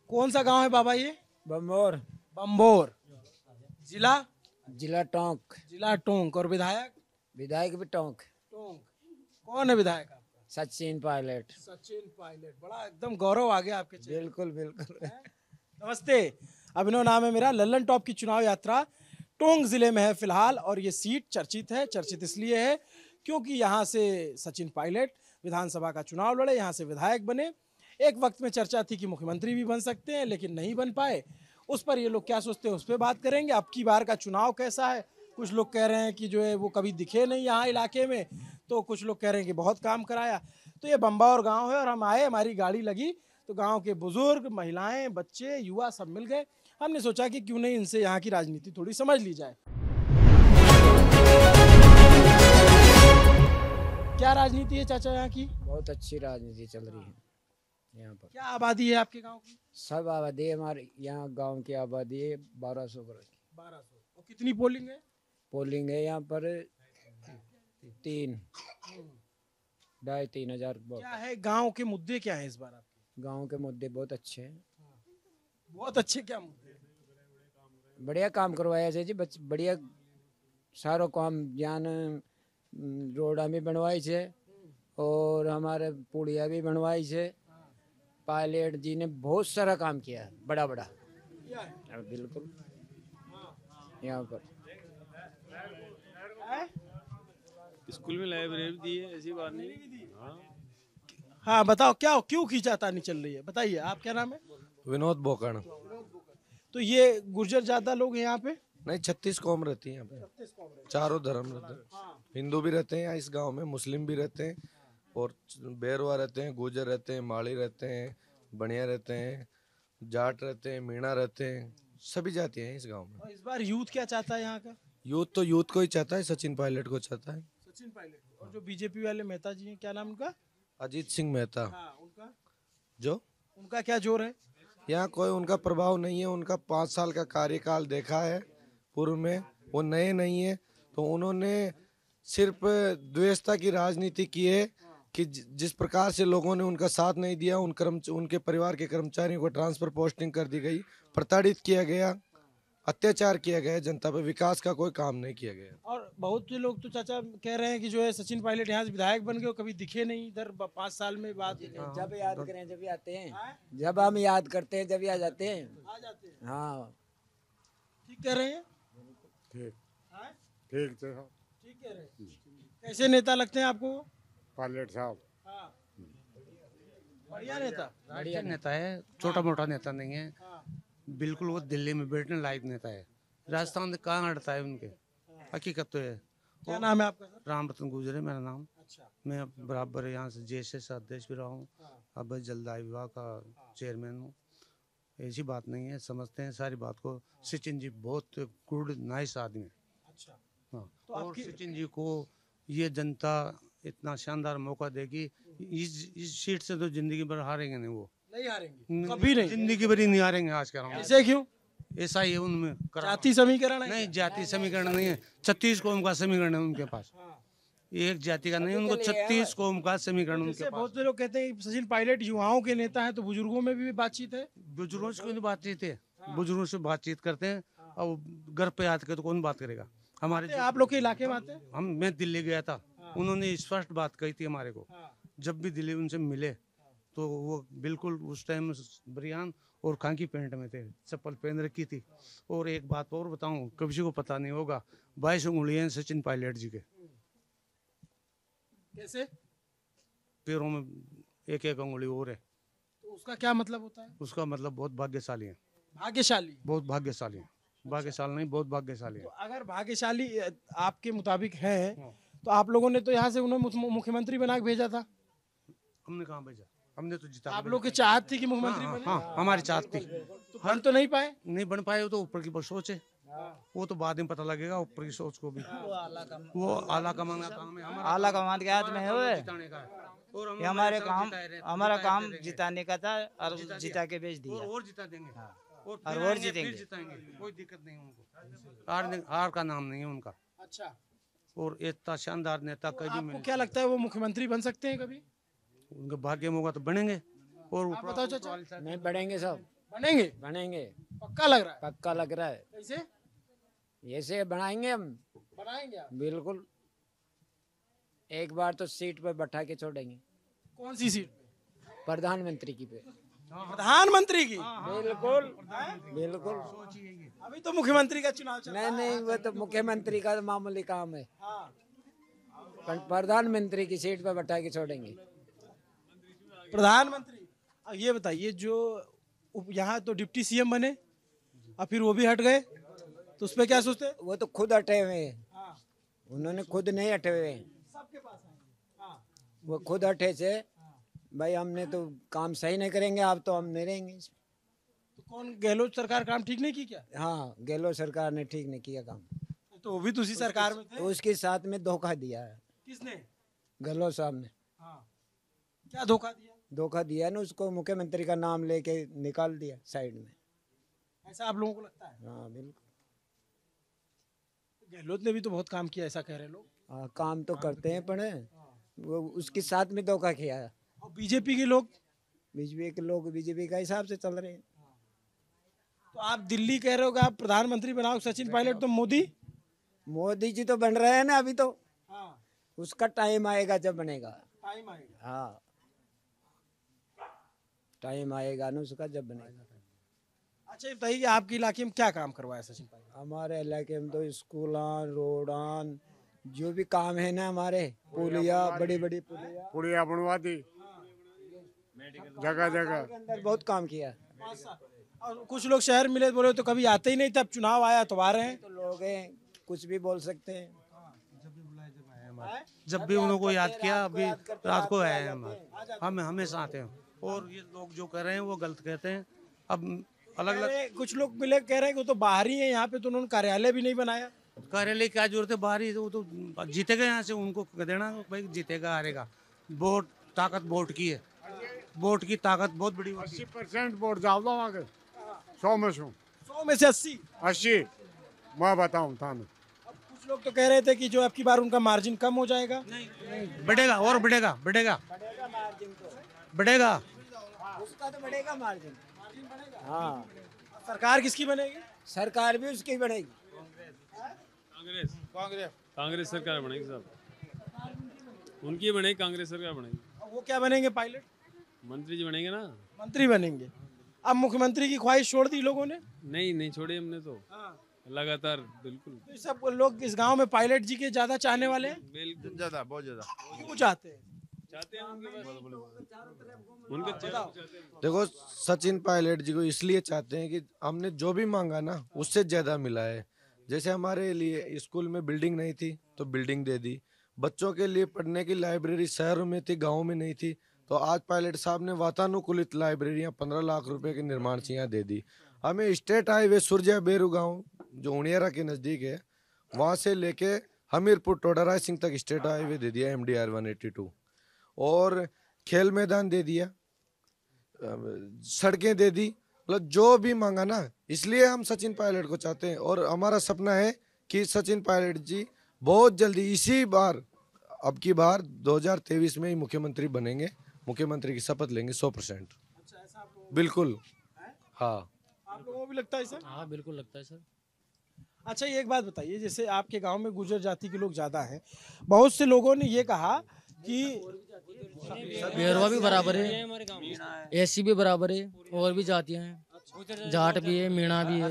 कौन सा गांव है बाबा ये? बमोर। बम्बोर। जिला? जिला टोंक। जिला टोंक। और विधायक? विधायक भी टोंक। टोंक। कौन है विधायक आपका? सचिन पायलट। सचिन पायलट। बड़ा एकदम गौरव आ गया आपके चेहरे बिल्कुल बिल्कुल। पे। नमस्ते, अभिनव नाम है मेरा। लल्लन टॉप की चुनाव यात्रा टोंक जिले में है फिलहाल, और ये सीट चर्चित है। चर्चित इसलिए है क्योंकि यहाँ से सचिन पायलट विधानसभा का चुनाव लड़े, यहाँ से विधायक बने। एक वक्त में चर्चा थी कि मुख्यमंत्री भी बन सकते हैं, लेकिन नहीं बन पाए। उस पर ये लोग क्या सोचते हैं उस पर बात करेंगे। अब की बार का चुनाव कैसा है? कुछ लोग कह रहे हैं कि जो है वो कभी दिखे नहीं यहाँ इलाके में, तो कुछ लोग कह रहे हैं कि बहुत काम कराया। तो ये बम्बावर गांव है और हम आए, हमारी गाड़ी लगी तो गांव के बुजुर्ग, महिलाएं, बच्चे, युवा सब मिल गए। हमने सोचा कि क्यों नहीं इनसे यहाँ की राजनीति थोड़ी समझ ली जाए। क्या राजनीति है चाचा यहाँ की? बहुत अच्छी राजनीति चल रही है यहाँ पर। क्या आबादी है आपके गांव की? सब आबादी है हमारे यहाँ गांव की आबादी है 1200 पर। 1200। और कितनी पोलिंग है? पोलिंग है यहाँ पर 2,500-3 हजार। क्या है गांव के मुद्दे, क्या है इस बार आपके? गांव के मुद्दे बहुत अच्छे हैं। बहुत अच्छे। क्या मुद्दे? बढ़िया काम करवाया है जी। बढ़िया सारो काम ज्ञान रोडा भी बनवाई है और हमारे पुड़िया भी बनवाई है। पायलट जी ने बहुत सारा काम किया है, बड़ा बड़ा। बिल्कुल यहाँ पर स्कूल में लाइब्रेरी दी है, ऐसी बात नहीं। हाँ बताओ, क्या क्यों खींचातानी चल रही है, बताइए। आप क्या नाम है? विनोद बोकण। तो ये गुर्जर ज्यादा लोग हैं यहाँ पे? नहीं, 36 कौम रहती है यहाँ पे, चारों धर्म रहते हैं। हिंदू भी रहते हैं यहाँ इस गांव में, मुस्लिम भी रहते हैं, और बेरवा रहते हैं, गुर्जर रहते हैं, माली रहते हैं, बनिया रहते हैं, जाट रहते हैं, मीणा रहते हैं, सभी जातियाँ हैं इस गांव में। और इस बार यूथ क्या चाहता है यहाँ का? यूथ तो यूथ को ही चाहता है, सचिन पायलट को चाहता है। सचिन पायलट। और जो बीजेपी वाले मेहता जी हैं, क्या नाम उनका? अजीत सिंह मेहता। हाँ, उनका क्या जोर है? यहाँ कोई उनका प्रभाव नहीं है। उनका 5 साल का कार्यकाल देखा है पूर्व में, वो नए नहीं है, तो उन्होंने सिर्फ द्वेषता की राजनीति की है कि जिस प्रकार से लोगों ने उनका साथ नहीं दिया, उनके परिवार के कर्मचारियों को ट्रांसफर पोस्टिंग कर दी गई, प्रताड़ित किया गया, अत्याचार किया गया जनता पे, विकास का कोई काम नहीं किया गया। और बहुत से लोग तो चाचा कह रहे हैं कि जो है सचिन पायलट यहाँ से विधायक बन गए, कभी दिखे नहीं इधर 5 साल में बाद। जब याद करें जब आते हैं, जब हम याद करते हैं जब आ जाते हैं। हाँ ठीक कह रहे हैं। ठीक हाँ? ठीक थे। ठीक कह रहे हैं। कैसे नेता लगते हैं आपको? पायलट साहब हाँ। बढ़िया नेता। बढ़िया नेता है, छोटा मोटा नेता नहीं है। बिल्कुल वो दिल्ली में बैठने लायक नेता है। राजस्थान में कहाँ अड़ता है उनके, हकीकत तो है। क्या नाम है आपका सर? राम रतन गुजर है मेरा नाम। अच्छा। मैं बराबर यहाँ से JSS अध्यक्ष भी रहा हूँ, अब जलदाय विभाग का चेयरमैन हूँ। ऐसी बात नहीं है, समझते हैं सारी बात को। सचिन जी बहुत गुड नाइस आदमी है। अच्छा। हाँ, तो और आपकी सचिन जी को ये जनता इतना शानदार मौका देगी, इस सीट से तो जिंदगी भर हारेंगे नहीं वो। नहीं हारेंगे कभी नहीं, जिंदगी भर ही नहीं हारेंगे। आज कह रहा हूँ, ऐसे क्यों? ऐसा ही है उनमें। जाति समीकरण है? नहीं, जाति समीकरण नहीं है, 36 कौम का समीकरण है उनके पास। एक जाति का नहीं, उनको 36 कौम का समीकरण उनके पास। बहुत से लोग कहते हैं सचिन पायलट युवाओं के नेता हैं, तो बुजुर्गों में भी बातचीत है। बुजुर्गों से कोई बातचीत है, बुजुर्गों से बातचीत करते हैं। और घर पे आते तो कौन बात करेगा हमारे? आप लोग के इलाके में आते हैं? मैं दिल्ली गया था, उन्होंने स्पष्ट बात कही थी हमारे को। जब भी दिल्ली उनसे मिले तो वो बिल्कुल उस टाइम बनियान और खाकी पैंट में थे, चप्पल पहन रखी थी। और एक बात और बताऊं, किसी को पता नहीं होगा, 22 उंगलियां हैं सचिन पायलट जी के। कैसे? पैरों में एक एक उंगली और है। तो उसका क्या मतलब होता है? उसका मतलब बहुत भाग्यशाली है। भाग्यशाली? बहुत भाग्यशाली है, भाग्यशाली नहीं, बहुत भाग्यशाली है। तो अगर भाग्यशाली आपके मुताबिक है, तो आप लोगों ने तो यहाँ से उन्हें मुख्यमंत्री बना के भेजा था। हमने कहाँ भेजा? हमने तो जिता। आप लोग की चाहत थी कि मुख्यमंत्री बने? हाँ, हमारी चाहत थी। तो बन तो नहीं पाए? नहीं बन पाए, तो ऊपर की सोच है, वो तो बाद में पता लगेगा ऊपर की सोच को भी। वो आला कमान का काम है, आला कमान के हाथ में है वो। जिताने का है। और ये हमारा काम जिताने का था, और जिता के भेज दिया। और जिता देंगे, और जीतेंगे। जिताएंगे, कोई दिक्कत नहीं उनको। हार का नाम नहीं है उनका। अच्छा। और इतना शानदार नेता कभी आपको क्या लगता है वो मुख्यमंत्री बन सकते हैं कभी? उनके भाग्य में होगा तो बनेंगे। और आप बताओ चाचा। नहीं बढ़ेंगे सब। बनेंगे? बनेंगे, पक्का लग रहा है? पक्का लग रहा है। कैसे ऐसे बनाएंगे हम, बनाएंगे आप? बिल्कुल। एक बार तो सीट पर बैठा के छोड़ेंगे, कौन सी सीट पे? प्रधानमंत्री की पे। प्रधानमंत्री की? बिल्कुल बिल्कुल। अभी तो मुख्यमंत्री का चुनाव चल रहा नहीं, वो तो मुख्यमंत्री का मामूली काम है। हाँ। प्रधानमंत्री की सीट पर बैठा के छोड़ेंगे। प्रधानमंत्री। अब ये बताइए, जो यहाँ तो डिप्टी सीएम बने और फिर वो भी हट गए, तो उस पर क्या सोचते हैं? वो तो खुद हटे हुए हैं, हाँ, उन्होंने खुद नहीं हटे हुए हैं। सबके पास आएंगे। हाँ, वो खुद हटे से भाई हमने तो काम सही नहीं करेंगे, आप तो हम नहीं रहेंगे। तो कौन, गहलोत सरकार काम ठीक नहीं की क्या? हाँ, गहलोत सरकार ने ठीक नहीं किया काम, तो वो भी तो उसी सरकार में थे। तो उसके साथ में धोखा दिया है किसने? गहलोत साहब ने। हाँ, क्या धोखा दिया? धोखा दिया ना, उसको मुख्यमंत्री का नाम लेके निकाल दिया साइड में। ऐसा आप लोगों को लगता है? हाँ बिल्कुल। गहलोत ने भी तो बहुत काम किया, ऐसा कह रहे हैं लोग। हाँ, काम तो करते हैं पर वो उसके साथ में धोखा किया है। और बीजेपी के लोग? बीजेपी के लोग बीजेपी का हिसाब से चल रहे हैं। तो आप दिल्ली कह रहे हो कि आप प्रधानमंत्री बनाओ सचिन पायलट, तो मोदी? मोदी जी तो बन रहे हैं ना अभी तो, हाँ, उसका टाइम आएगा जब बनेगा। टाइम आएगा। हाँ, टाइम आएगा ना उसका जब बनेगा। अच्छा ये बताइए कि आपके इलाके में क्या काम करवाया सचिन पायलट? हमारे इलाके में तो स्कूलान रोडान जो भी काम है ना, हमारे पुलिया, बड़ी बड़ी पुलिया पुड़िया बनवा दी, जगह जगह। के अंदर बहुत काम किया। और कुछ लोग शहर मिले बोले तो कभी आते ही नहीं थे, अब चुनाव आया तो आ रहे हैं। तो लोग हैं, कुछ भी बोल सकते हैं। जब भी उनको याद किया, अभी रात को आए हैं हम हमेशा आते हैं। और ये लोग जो कर रहे हैं वो गलत कहते हैं। अब अलग अलग कुछ लोग मिले कह रहे हैं कि वो तो बाहर ही है, यहाँ पे तो उन्होंने कार्यालय भी नहीं बनाया। कार्यालय क्या जरूरत है, बाहर ही वो तो जीतेगा यहाँ से, उनको कह देना भाई जीतेगा हारेगा। वोट ताकत वोट की है, वोट की ताकत बहुत बड़ी होती है। 80% वोट जाओ दो आगे, 100 में से 100 में से 80। 80 मैं बताऊँ था। कुछ लोग तो कह रहे थे कि जो आपकी बार उनका मार्जिन कम हो जाएगा। बढ़ेगा और बढ़ेगा बढ़ेगा बढ़ेगा। उसका तो बढ़ेगा मार्जिन। हाँ, सरकार किसकी बनेगी? सरकार भी उसकी बढ़ेगी। कांग्रेस कांग्रेस कांग्रेस सरकार बनेगी साहब, उनकी बनेगी, कांग्रेस सरकार बनेगी। और वो क्या बनेंगे? पायलट मंत्री जी बनेंगे ना। मंत्री बनेंगे। अब मुख्यमंत्री की ख्वाहिश छोड़ दी लोगों ने। नहीं नहीं छोड़े हमने तो लगातार, बिल्कुल तो सब लोग इस गांव में पायलट जी के ज्यादा चाहने वाले हैं। बिल्कुल ज्यादा, बहुत ज्यादा क्यों चाहते हैं? चाहते हैं उनके देखो, सचिन पायलट जी को इसलिए चाहते हैं कि हमने जो भी मांगा ना उससे ज्यादा मिला है। जैसे हमारे लिए स्कूल में बिल्डिंग नहीं थी तो बिल्डिंग दे दी, बच्चों के लिए पढ़ने की लाइब्रेरी शहरों में थी, गाँव में नहीं थी, तो आज पायलट साहब ने वातानुकूलित लाइब्रेरियां 15 लाख रुपए के निर्माण से यहाँ दे दी। हमें स्टेट हाईवे सुरजा बेरू गाँव जो उनियारा के नज़दीक है, वहाँ से लेके हमीरपुर टोडराय सिंह तक स्टेट हाईवे दे दिया MDR 182, और खेल मैदान दे दिया, सड़कें दे दी, मतलब जो भी मांगा ना। इसलिए हम सचिन पायलट को चाहते हैं और हमारा सपना है कि सचिन पायलट जी बहुत जल्दी इसी बार, अब की बार 2023 में ही मुख्यमंत्री बनेंगे, मुख्यमंत्री की शपथ लेंगे 100%। बिल्कुल। हाँ, आप लोगों को भी लगता है सर? हाँ बिल्कुल लगता है सर। अच्छा ये एक बात बताइए, जैसे आपके गांव में गुर्जर जाति के लोग ज्यादा हैं, बहुत से लोगों ने ये कहा कि बेरवा भी बराबर है, एसी भी बराबर है, और भी जातियां हैं, जाट भी है, मीणा भी है।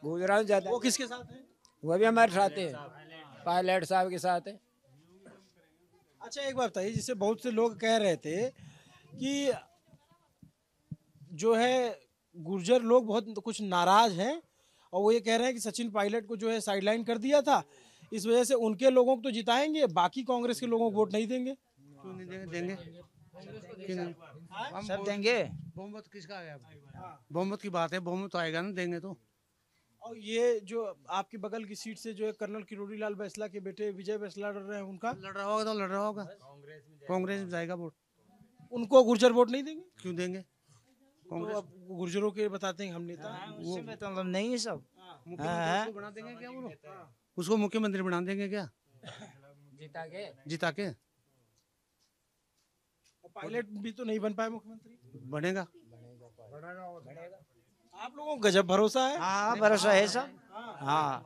गुजरात ज्यादा। वो किसके साथ है? वो भी हमारे साथ है, पायलट साहब के साथ है। अच्छा एक बात बताइए, जैसे बहुत से लोग कह रहे थे कि जो है गुर्जर लोग बहुत कुछ नाराज हैं और वो ये कह रहे हैं कि सचिन पायलट को जो है साइडलाइन कर दिया था, इस वजह से उनके लोगों को तो जिताएंगे, बाकी कांग्रेस के लोगों को वोट नहीं देंगे। क्यों नहीं देंगे? देंगे क्यों नहीं? हम सब देंगे। बहुमत किसका आ गया? बहुमत की बात है, बहुमत आएगा ना, देंगे तो। और ये जो आपके बगल की सीट से जो है कर्नल किरोड़ी लाल बैसला के बेटे विजय बैसला लड़ रहे हैं, उनका लड़ रहा होगा तो लड़ रहा होगा, कांग्रेस में जाएगा वोट। उनको गुर्जर वोट नहीं देंगे? क्यों देंगे? तो अब गुर्जरों के बताते हैं हम नेता। उससे मतलब नहीं है सब। मुख्यमंत्री उसको बना देंगे क्या? वो उसको मुख्यमंत्री बना देंगे क्या? जीता के जिता के। पायलट भी तो नहीं बन पाए मुख्यमंत्री। बनेगा। आप लोगों को गजब भरोसा है। हाँ भरोसा है सब। हाँ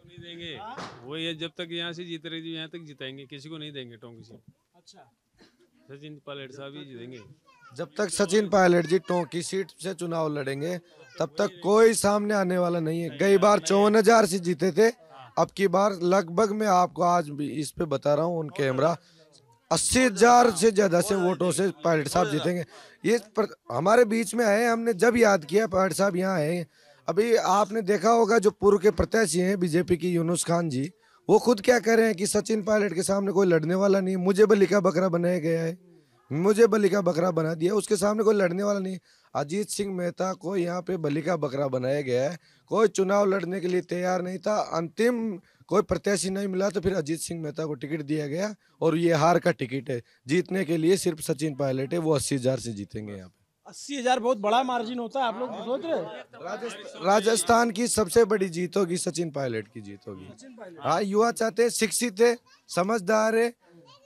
नहीं देंगे वो, ये जब तक यहाँ से जीत रही थी यहाँ तक जिताएंगे, किसी को नहीं देंगे टोंक सीट। अच्छा, सचिन पायलट साहब ही जीतेंगे। जब तक सचिन पायलट जी टोंक की सीट से चुनाव लड़ेंगे तब तक कोई सामने आने वाला नहीं है। कई बार 54,000 से जीते थे, अब की बार लगभग मैं आपको आज भी इस पे बता रहा हूँ उन कैमरा 80,000 से ज्यादा से वोटों से पायलट साहब जीतेंगे। हमारे बीच में आए, हमने जब याद किया पायलट साहब यहाँ आए। अभी आपने देखा होगा जो पूर्व के प्रत्याशी हैं बीजेपी की यूनुस खान जी, वो खुद क्या कह रहे हैं कि सचिन पायलट के सामने कोई लड़ने वाला नहीं है, मुझे बलि का बकरा बनाया गया है, मुझे बलि का बकरा बना दिया, उसके सामने कोई लड़ने वाला नहीं है। अजीत सिंह मेहता को यहाँ पे बलि का बकरा बनाया गया है, कोई चुनाव लड़ने के लिए तैयार नहीं था, अंतिम कोई प्रत्याशी नहीं मिला तो फिर अजीत सिंह मेहता को टिकट दिया गया और ये हार का टिकट है। जीतने के लिए सिर्फ सचिन पायलट है, वो 80,000 से जीतेंगे यहाँ पे। 80,000 बहुत बड़ा मार्जिन होता है, आप लोग सोच रहे हैं? राजस्थान की सबसे बड़ी जीत होगी सचिन पायलट की जीत होगी। हाँ, युवा चाहते हैं, शिक्षित है, समझदार है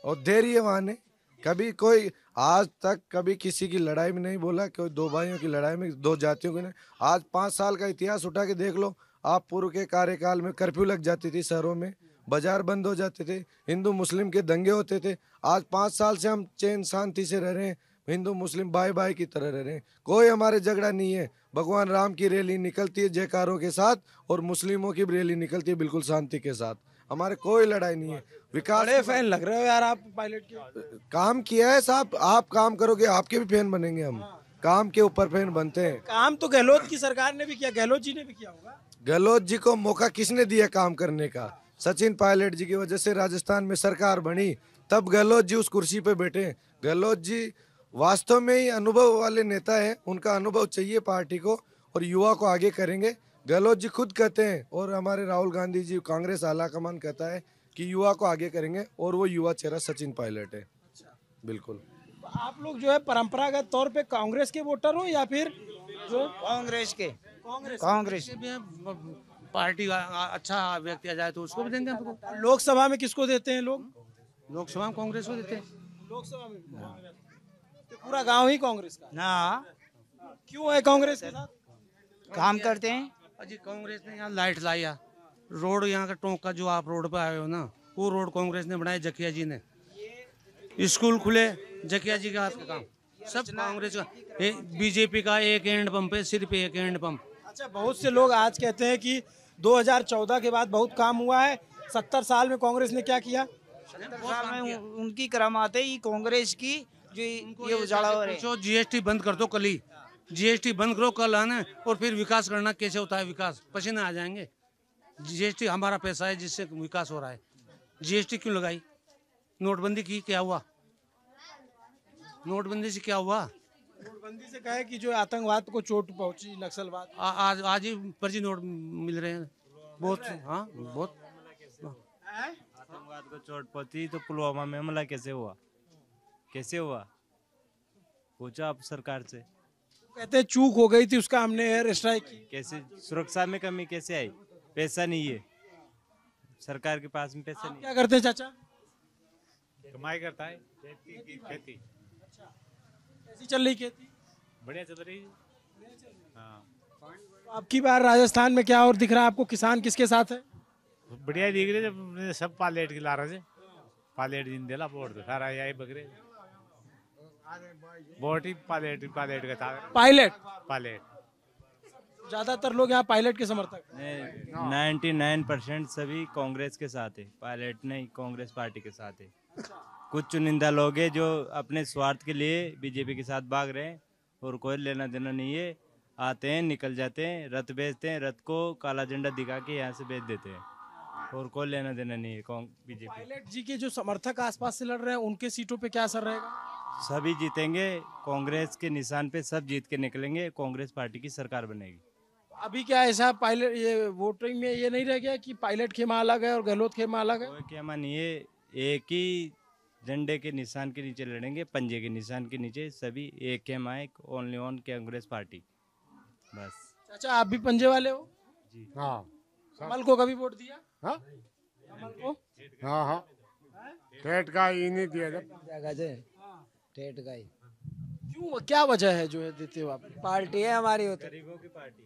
और धैर्यवान है। कभी कोई आज तक कभी किसी की लड़ाई में नहीं बोला, कोई दो भाइयों की लड़ाई में, दो जातियों की नहीं। आज 5 साल का इतिहास उठा के देख लो आप, पूर्व के कार्यकाल में कर्फ्यू लग जाती थी शहरों में, बाजार बंद हो जाते थे, हिंदू मुस्लिम के दंगे होते थे। आज 5 साल से हम चैन शांति से रह रहे हैं, हिंदू मुस्लिम भाई भाई की तरह रह रहे हैं, कोई हमारे झगड़ा नहीं है। भगवान राम की रैली निकलती है जयकारों के साथ और मुस्लिमों की रैली निकलती है बिल्कुल शांति के साथ, हमारे कोई लड़ाई नहीं है। विकास बड़े फैन लग रहे हो यार आप पायलट के। काम किया है साहब, आप काम करोगे आपके भी फैन बनेंगे हम, काम के ऊपर फैन बनते हैं। काम तो गहलोत की सरकार ने भी किया, गहलोत जी ने भी किया होगा। गहलोत जी को मौका किसने दिया काम करने का? सचिन पायलट जी की वजह से राजस्थान में सरकार बनी, तब गहलोत जी उस कुर्सी पे बैठे। गहलोत जी वास्तव में ही अनुभव वाले नेता हैं, उनका अनुभव चाहिए पार्टी को और युवा को आगे करेंगे। गहलोत जी खुद कहते हैं और हमारे राहुल गांधी जी कांग्रेस आला कमान कहता है कि युवा को आगे करेंगे और वो युवा चेहरा सचिन पायलट है। बिल्कुल। आप लोग जो है परंपरागत तौर पे कांग्रेस के वोटर हो या फिर जो कांग्रेस के। कांग्रेस पार्टी अच्छा व्यक्ति आ जाए तो उसको भी देंगे हमको। लोकसभा में किसको देते हैं लोग? लोकसभा में कांग्रेस को देते हैं। लोकसभा में तो पूरा गांव ही कांग्रेस का। ना क्यों है कांग्रेस के साथ? काम करते हैं। अजी कांग्रेस ने यहाँ लाइट लाया, रोड यहाँ का टोंक का जो आप रोड पे आए हो ना, वो रोड कांग्रेस ने बनाया, जकिया जी ने। स्कूल खुले, जकिया जी के हाथ का काम, सब कांग्रेस का। बीजेपी का एक एंड पंप है, सिर्फ एक एंड पंप। अच्छा, बहुत से लोग आज कहते हैं कि 2014 के बाद बहुत काम हुआ है, 70 साल में कांग्रेस ने क्या किया? 70 साल में उनकी करामाते ही कांग्रेस की जो ये उजाला हो रहे हैं। जो जीएसटी बंद कर दो कल ही, जीएसटी बंद करो कल आना, और फिर विकास करना कैसे होता है विकास, पसीने आ जाएंगे। जीएसटी हमारा पैसा है जिससे विकास हो रहा है, जीएसटी क्यों लगाई? नोटबंदी की, क्या हुआ? नोटबंदी से क्या हुआ? नोटबंदी से कहे कि जो आतंकवाद को चोट पहुंची, नक्सलवाद। आज ही फर्जी नोट मिल रहे हैं बहुत। हाँ बहुत। आतंकवाद को चोट पहुंची तो पुलवामा में हमला कैसे हुआ? कैसे हुआ? पूछा आप सरकार से। कहते हैं चूक हो गई थी, उसका हमने एयर स्ट्राइक की। कैसे सुरक्षा में कमी कैसे आई? पैसा नहीं है सरकार के पास में, पैसा नहीं। क्या करते हैं चाचा? कमाई करता है, खेती। कैसी चल रही खेती? बढ़िया चल रही है। हाँ, अब की बार राजस्थान में क्या और दिख रहा है आपको? किसान किसके साथ है? बढ़िया दिख रही है, सब पालेट की ला रहे थे, पालेट दिन दिला वोट तो सारा यही बकरे वोट ही पालेट का था। पायलट ज्यादातर लोग यहाँ पायलट के समर्थक। 99% सभी कांग्रेस के साथ है, पायलट नहीं, कांग्रेस पार्टी के साथ है। कुछ चुनिंदा लोग हैं जो अपने स्वार्थ के लिए बीजेपी के साथ भाग रहे हैं और कोई लेना देना नहीं है, आते हैं निकल जाते हैं, रथ बेचते हैं, रथ को काला झंडा दिखा के यहाँ से बेच देते हैं और कोई लेना देना नहीं है बीजेपी। पायलट जी के जो समर्थक आसपास से लड़ रहे हैं उनके सीटों पे क्या असर रहेगा? सभी जीतेंगे, कांग्रेस के निशान पे सब जीत के निकलेंगे, कांग्रेस पार्टी की सरकार बनेगी। अभी क्या ऐसा पायलट ये वोटिंग में ये नहीं रह गया कि पायलट खेमा अलग है और गहलोत खेमा अलग है? कोई खेमा नहीं है, एक ही झंडे के निशान के नीचे लड़ेंगे, पंजे के निशान के नीचे सभी एक खेमा है, ओनली ऑन कांग्रेस पार्टी बस। चाचा आप भी पंजे वाले हो? जी हाँ। कमल को कभी वोट दिया? हाँ कमल को? हाँ हाँ ठेठ का ही नहीं दिया जब जगह से ठेठ का ही क्यों, क्या वजह है जो है देते हो आप? पार्टी है हमारी, वो तो गरीबों की पार्टी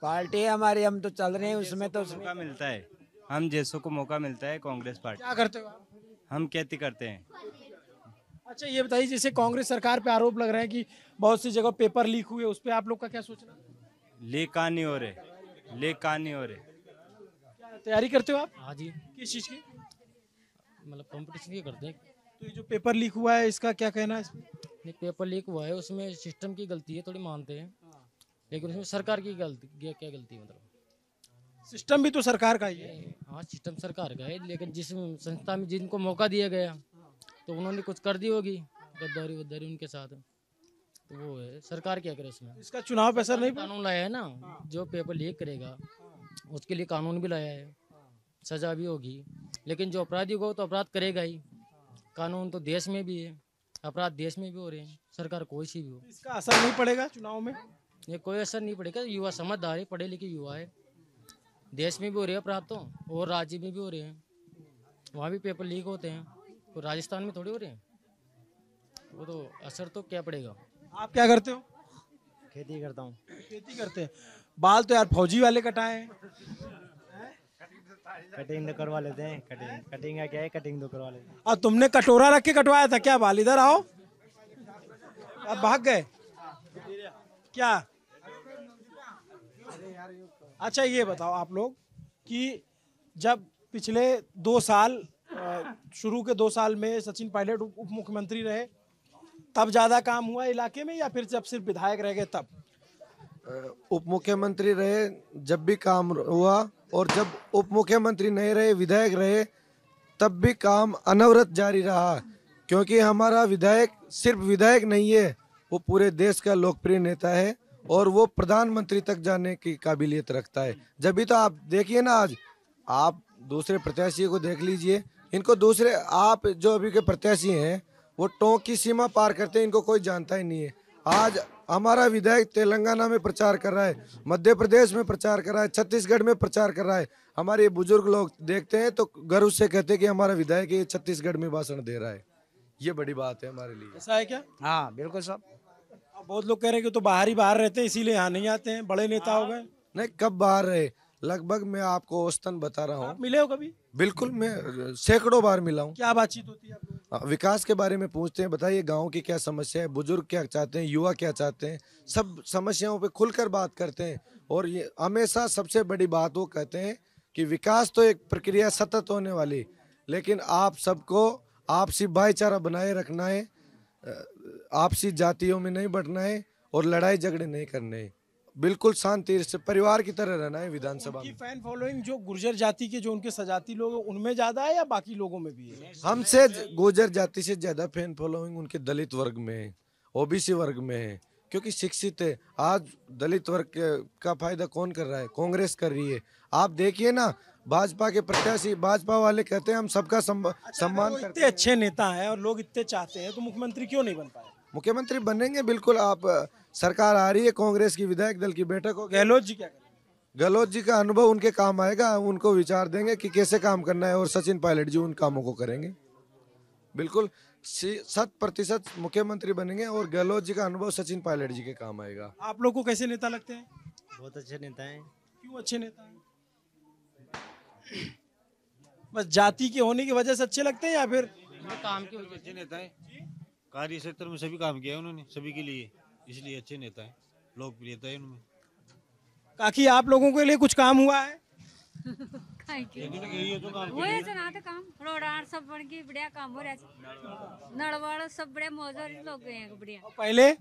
पार्टी है हमारी, हम तो चल रहे हैं उसमें तो मौका मिलता है, हम जैसों को मौका मिलता है। कांग्रेस पार्टी क्या करते हो आप? हम खेती करते हैं। अच्छा ये बताइए, जैसे कांग्रेस सरकार पे आरोप लग रहे हैं कि बहुत सी जगह पेपर लीक हुए, उस पे आप लोग का क्या सोचना है? लीक कहाँ नहीं हो रहे, लीक कहाँ नहीं हो रहे। क्या तैयारी करते हो आप हाँ जी, किस चीज की? मतलब कंपटीशन ये करते हैं। तो ये जो पेपर लीक हुआ है इसका क्या कहना है इसमें? ये पेपर लीक हुआ है, उसमें सिस्टम की गलती है, थोड़ी मानते हैं, लेकिन उसमें सरकार की गलती, क्या गलती है मतलब? सिस्टम भी तो सरकार का ही है। हाँ, सिस्टम सरकार का है, लेकिन जिस संस्था में जिनको मौका दिया गया तो उन्होंने कुछ कर दी होगी, गद्दारी वद्दारी उनके साथ, तो वो है, सरकार क्या करे उसमें? इसका चुनाव पे असर नहीं पड़ा? कानून लाया है ना, जो पेपर लीक करेगा उसके लिए कानून भी लाया है, सजा भी होगी, लेकिन जो अपराधी होगा वो तो अपराध करेगा ही। कानून तो देश में भी है, अपराध देश में भी हो रहे हैं, सरकार कोई सी भी हो, इसका असर नहीं पड़ेगा चुनाव में? ये कोई असर नहीं पड़ेगा। युवा समझदार है, पढ़े लिखे युवा है, देश में भी हो रहे हैं अपराध तो, और राज्य में भी हो रहे हैं, वहाँ भी पेपर लीक होते हैं, तो राजस्थान में थोड़ी हो रहे हैं, वो तो असर तो क्या पड़ेगा। आप क्या करते हो? खेती करता हूँ। खेती करते हैं। बाल तो यार फौजी वाले कटाए हैं। कटिंग तो करवा लेते हैं, कटिंग का क्या है, कटिंग तो करवा लेते हैं। और तुमने कटोरा रख के कटवाया था क्या बाल? इधर आओ, अब भाग गए क्या? अच्छा ये बताओ आप लोग कि जब पिछले 2 साल शुरू के 2 साल में सचिन पायलट उप मुख्यमंत्री रहे, तब ज्यादा काम हुआ इलाके में, या फिर जब सिर्फ विधायक रह गए तब? उप मुख्यमंत्री रहे जब भी काम हुआ, और जब उप मुख्यमंत्री नहीं रहे, विधायक रहे, तब भी काम अनवरत जारी रहा। क्योंकि हमारा विधायक सिर्फ विधायक नहीं है, वो पूरे देश का लोकप्रिय नेता है और वो प्रधानमंत्री तक जाने की काबिलियत रखता है। जब भी तो आप देखिए ना, आज आप दूसरे प्रत्याशी को देख लीजिए, इनको दूसरे आप जो अभी के प्रत्याशी हैं वो टोंक की सीमा पार करते हैं, इनको कोई जानता ही नहीं है। आज हमारा विधायक तेलंगाना में प्रचार कर रहा है, मध्य प्रदेश में प्रचार कर रहा है, छत्तीसगढ़ में प्रचार कर रहा है। हमारे बुजुर्ग लोग देखते हैं तो गर्व से कहते हैं कि हमारा विधायक ये छत्तीसगढ़ में भाषण दे रहा है। ये बड़ी बात है हमारे लिए। ऐसा है क्या? हाँ बिल्कुल साहब। अब बहुत लोग कह रहे हैं कि तो बाहर रहते हैं इसीलिए यहाँ नहीं आते हैं, बड़े नेता हो गए। नहीं, कब बाहर रहे, लगभग मैं आपको औसतन बता रहा हूँ। आप मिले हो कभी? बिल्कुल, मैं सैकड़ों बार मिला हूँ। क्या बातचीत होती है आप लोगों विकास के बारे में पूछते हैं, बताइए गांव की क्या समस्या है, बुजुर्ग क्या चाहते हैं, युवा क्या चाहते हैं, सब समस्याओं पे खुलकर बात करते हैं। और ये हमेशा सबसे बड़ी बात वो कहते हैं कि विकास तो एक प्रक्रिया सतत होने वाली, लेकिन आप सबको आपसी भाईचारा बनाए रखना है, आपसी जातियों में नहीं बढ़ना है और लड़ाई झगड़े नहीं करने हैं। बिल्कुल शांति से परिवार की तरह रहना है विधानसभा में। फैन फॉलोइंग जो गुर्जर जाति के जो उनके सजाती लोग हैं, उनमें ज्यादा है या बाकी लोगों में भी है? हमसे गुर्जर जाति से ज्यादा फैन फॉलोइंग उनके दलित वर्ग में है, ओबीसी वर्ग में है, क्योंकि शिक्षित है। आज दलित वर्ग का फायदा कौन कर रहा है? कांग्रेस कर रही है। आप देखिए ना, भाजपा के प्रत्याशी, भाजपा वाले कहते हैं हम सबका सम्मान करते हैं। इतने अच्छे नेता हैं और लोग इतने चाहते हैं, तो मुख्यमंत्री क्यों नहीं बन पाए? मुख्यमंत्री बनेंगे बिल्कुल। आप सरकार आ रही है, कांग्रेस की विधायक दल की बैठक हो, गहलोत जी क्या करें? गहलोत जी का अनुभव उनके काम आएगा, उनको विचार देंगे कि कैसे काम करना है, और सचिन पायलट जी उन कामों को करेंगे। बिल्कुल 100% मुख्यमंत्री बनेंगे और गहलोत जी का अनुभव सचिन पायलट जी के काम आएगा। आप लोग को कैसे नेता लगते हैं? बहुत अच्छे नेता हैं। क्यों अच्छे नेता हैं? बस जाति के होने की वजह से अच्छे लगते हैं या फिर काम की वजह अच्छे नेता है, कार्य क्षेत्र में सभी काम किया है उन्होंने, सभी के लिए, इसलिए अच्छे नेता है, लोकप्रियता है उनमें। काकी आप लोगों के लिए कुछ काम हुआ है? काम रोड सब बन गई, बढ़िया काम हो रहा है, नड़वाड़ सब बढ़िया मौजूद लोग गए हैं बढ़िया। पहले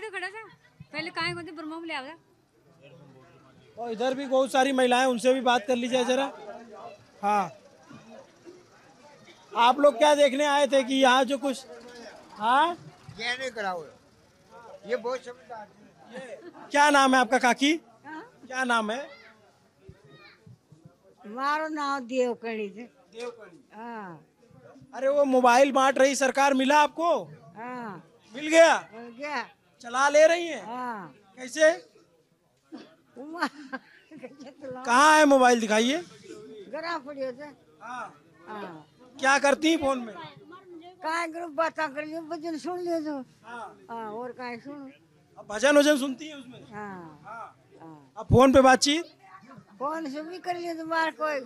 तो खड़ा था, पहले कहाँ को ब्रह्मा में ले आया। और इधर भी बहुत सारी महिलाएं, उनसे भी बात कर लीजिए जरा। हाँ, आप लोग क्या देखने आए थे कि यहाँ जो कुछ, हाँ ये नहीं कराओ, ये बहुत समझदार। क्या नाम है आपका काकी? क्या नाम है? मारो नाम देवकड़ी से। देवकड़ी। हाँ। अरे वो मोबाइल बांट रही सरकार, मिला आपको? हाँ। मिल गया? मिल गया। चला ले रही हैं? हाँ। कैसे? कहाँ है मोबाइल, दिखाइए। गरा पड़ियो थे। हाँ। हाँ। क्या करती हैं फोन में? काय ग्रुप बातें कर लियो, भजन सुन लियो तो। हाँ, और काय सुन। अब भजन वजन सुनती है उसमें? हाँ। अब फोन पे बातचीत? फोन से भी कर लियो तो बाहर कोई।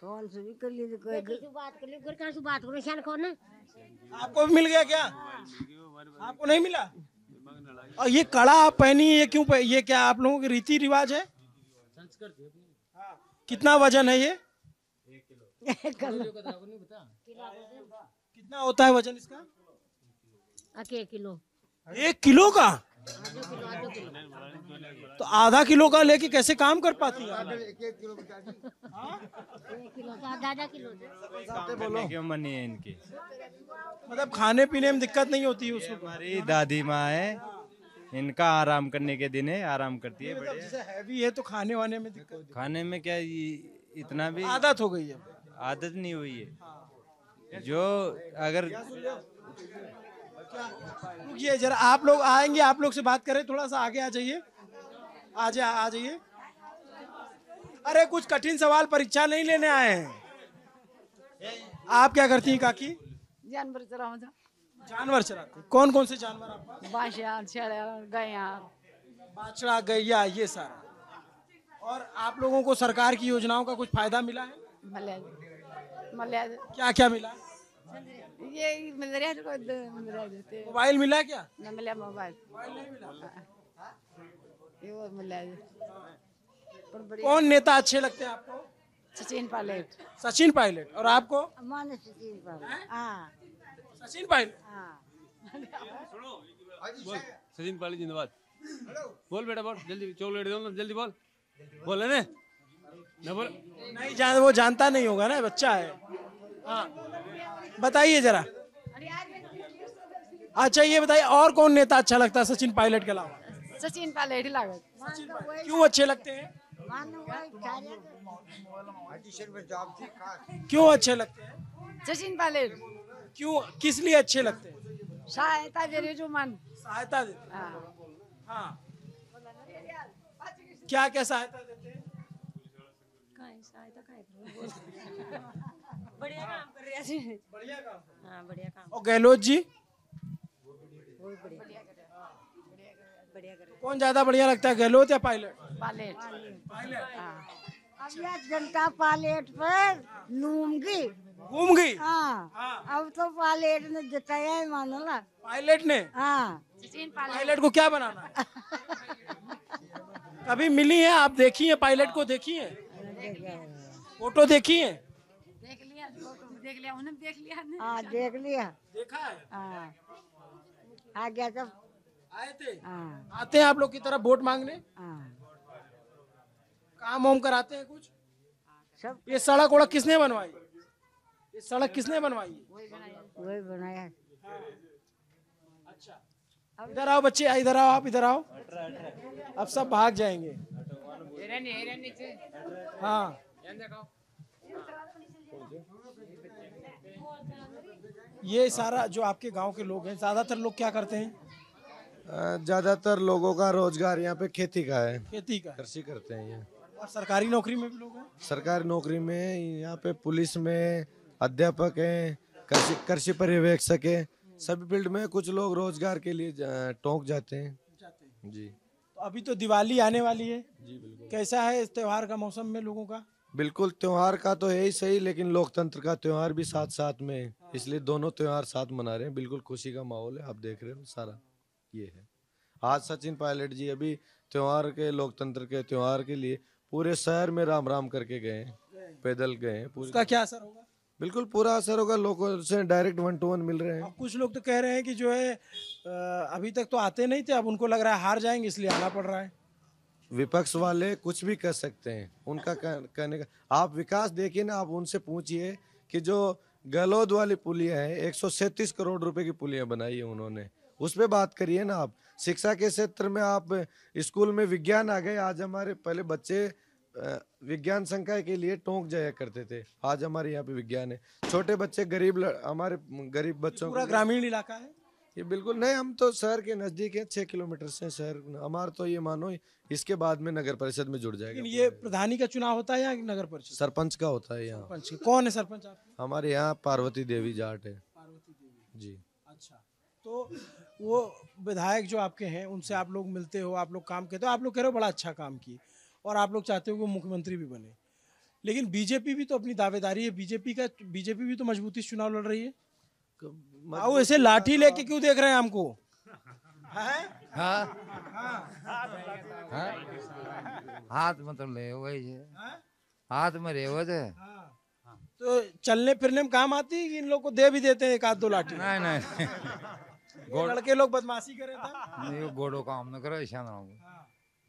फोन से भी कर लियो तो कोई। बात कर लियो, घर कहाँ से बात करो, शान कौन है? आपको भी मिल गया क्या? आपको नहीं मिला? और ये कड़ा आप पहनी, ये क्यों ये क्या आप लोगों के रीति रिवाज है? कितना वजन है ये? कितना होता है वजन इसका? 1 किलो। 1 किलो का? तो आधा किलो का लेके कैसे काम कर पाती है? 1 किलो का आधा किलो। बोलो क्यों मनी है इनकी? मतलब खाने पीने में दिक्कत नहीं होती है उसको? हमारी दादी माँ है, इनका आराम करने के दिन है, आराम करती है। मतलब जैसे हैवी है तो खाने वाने में दिक्कत? खाने में क्या इतना भी आदत हो गई है? आदत नहीं हुई है। जो अगर रुकिए जरा, आप लोग आएंगे, आप लोग से बात करें, थोड़ा सा आगे आ जाइए, आ जाइए। अरे कुछ कठिन सवाल, परीक्षा नहीं लेने आए हैं। आप क्या करती हैं काकी? जानवर चराते। जानवर चराते? कौन कौन से जानवर आपका? बाछड़ा, छेड़ा, गैया। बाछड़ा, गैया, ये सारा। और आप लोगों को सरकार की योजनाओं का कुछ फायदा मिला है? मल्या क्या क्या मिला? ये मिल रहा है तो मिल रहा है। मोबाइल मिला क्या? न मिला मोबाइल नहीं मिला। ये वो मिला है। कौन नेता अच्छे लगते हैं आपको? सचिन पायलट। सचिन पायलट। और आपको? माने सचिन पायलट। हाँ, सचिन पायलट। हाँ। बोल सचिन पायलट जिंदाबाद। बोल बेटा बोल, जल्दी चॉकलेट दो ना, जल्दी बोल। बोल है ना बोल। नहीं वो जानता नहीं होगा ना, बच्चा है। हाँ बताइए जरा। अच्छा ये बताइए, और कौन नेता अच्छा लगता है सचिन पायलट के अलावा? सचिन पायलट ही लागत। क्यों अच्छे लगते हैं? क्यों अच्छे लगते हैं? सचिन पायलट। क्यों, किस लिए अच्छे लगते हैं? सहायता दे रहे जो मन। सहायता देते हैं? हाँ। क्या क्या सहायता देते हैं? बढ़िया काम कर रहे हैं। बढ़िया काम। हाँ बढ़िया काम। और गहलोत जी? बहुत बढ़िया कर रहे हैं। कौन ज्यादा बढ़िया लगता है, गहलोत या पायलट? पायलट। पायलट। अब यह जनता पायलट पर घूम गई। हाँ। अब तो पायलट ने जिताया है, मानो ना। पायलट ने? हाँ। पायलट को क्या बनाना? कभी मिली है आप? देखी है पायलट को? देखी है फोटो? देखी है? देख लिया, देख लिया, उन्हें देख लिया। हाँ देख लिया। देखा है? हाँ आ गया जब आए थे। हाँ। आते हैं आप लोग की तरफ वोट मांगने? हाँ। काम वाम कराते हैं कुछ? सब। ये सड़क वड़क किसने बनवाई? ये सड़क किसने बनवाई? वही बनाया। अच्छा इधर आओ बच्चे, इधर आओ, आप इधर आओ। अब सब भाग जाएंगे। हाँ ये सारा जो आपके गांव के लोग हैं, ज्यादातर लोग क्या करते हैं? ज्यादातर लोगों का रोजगार यहाँ पे खेती का है। खेती का? कृषि करते हैं ये। और सरकारी नौकरी में भी लोग हैं? सरकारी नौकरी में यहाँ पे पुलिस में अध्यापक हैं, कृषि पर्यवेक्षक है, सभी फील्ड में कुछ लोग रोजगार के लिए टोंक जाते हैं। जी। तो अभी तो दिवाली आने वाली है। जी बिल्कुल। कैसा है इस त्योहार का मौसम में लोगों का? बिल्कुल, त्योहार का तो है ही सही, लेकिन लोकतंत्र का त्योहार भी साथ साथ में है, इसलिए दोनों त्योहार साथ मना रहे हैं। बिल्कुल खुशी का माहौल है, आप देख रहे हो सारा ये है। आज सचिन पायलट जी अभी त्योहार के, लोकतंत्र के त्योहार के लिए पूरे शहर में राम राम करके गए, पैदल गए। उसका क्या असर होगा? बिल्कुल पूरा असर होगा, लोगों से डायरेक्ट 1 to 1 मिल रहे हैं। कुछ लोग तो कह रहे हैं कि जो है अभी तक तो आते नहीं थे, अब उनको लग रहा है हार जाएंगे इसलिए आना पड़ रहा है। विपक्ष वाले कुछ भी कर सकते हैं, उनका कहने का। आप विकास देखिए ना, आप उनसे पूछिए कि जो गहलोत वाली पुलिया है, 137 करोड़ रुपए की पुलिया बनाई है उन्होंने, उस पर बात करिए ना आप। शिक्षा के क्षेत्र में आप स्कूल में विज्ञान आ गए, आज हमारे पहले बच्चे विज्ञान संकाय के लिए टोंक जाया करते थे, आज हमारे यहाँ पे विज्ञान है। छोटे बच्चे गरीब हमारे गरीब बच्चों पूरा ग्रामीण इलाका है? ये बिल्कुल नहीं, हम तो शहर के नजदीक है, 6 किलोमीटर से शहर। हमारा तो ये मानो इसके बाद में नगर परिषद में जुड़ जाएगा। लेकिन ये प्रधानी का चुनाव होता है या नगर परिषद? सरपंच का होता है यहाँ। सरपंच कौन है सरपंच आपके? हमारे यहाँ पार्वती देवी जाट है। पार्वती देवी जी। अच्छा, तो वो विधायक जो आपके हैं उनसे आप लोग मिलते हो, आप लोग काम कहते हो, आप लोग कह रहे हो बड़ा अच्छा काम किए और आप लोग चाहते हो कि वो मुख्यमंत्री भी बने, लेकिन बीजेपी भी तो अपनी दावेदारी है, बीजेपी भी तो मजबूती से चुनाव लड़ रही है। आओ ऐसे लाठी लेके क्यों देख रहे हैं हमको? हाथ में तो ले वही है, हाथ में रेवत है। तो चलने फिरने में काम आती है कि इन लोग को दे भी देते हैं एक आध दो लाठी? नहीं ये लड़के लोग बदमाशी करे था। नहीं, वो गोड़ो काम न करे शान।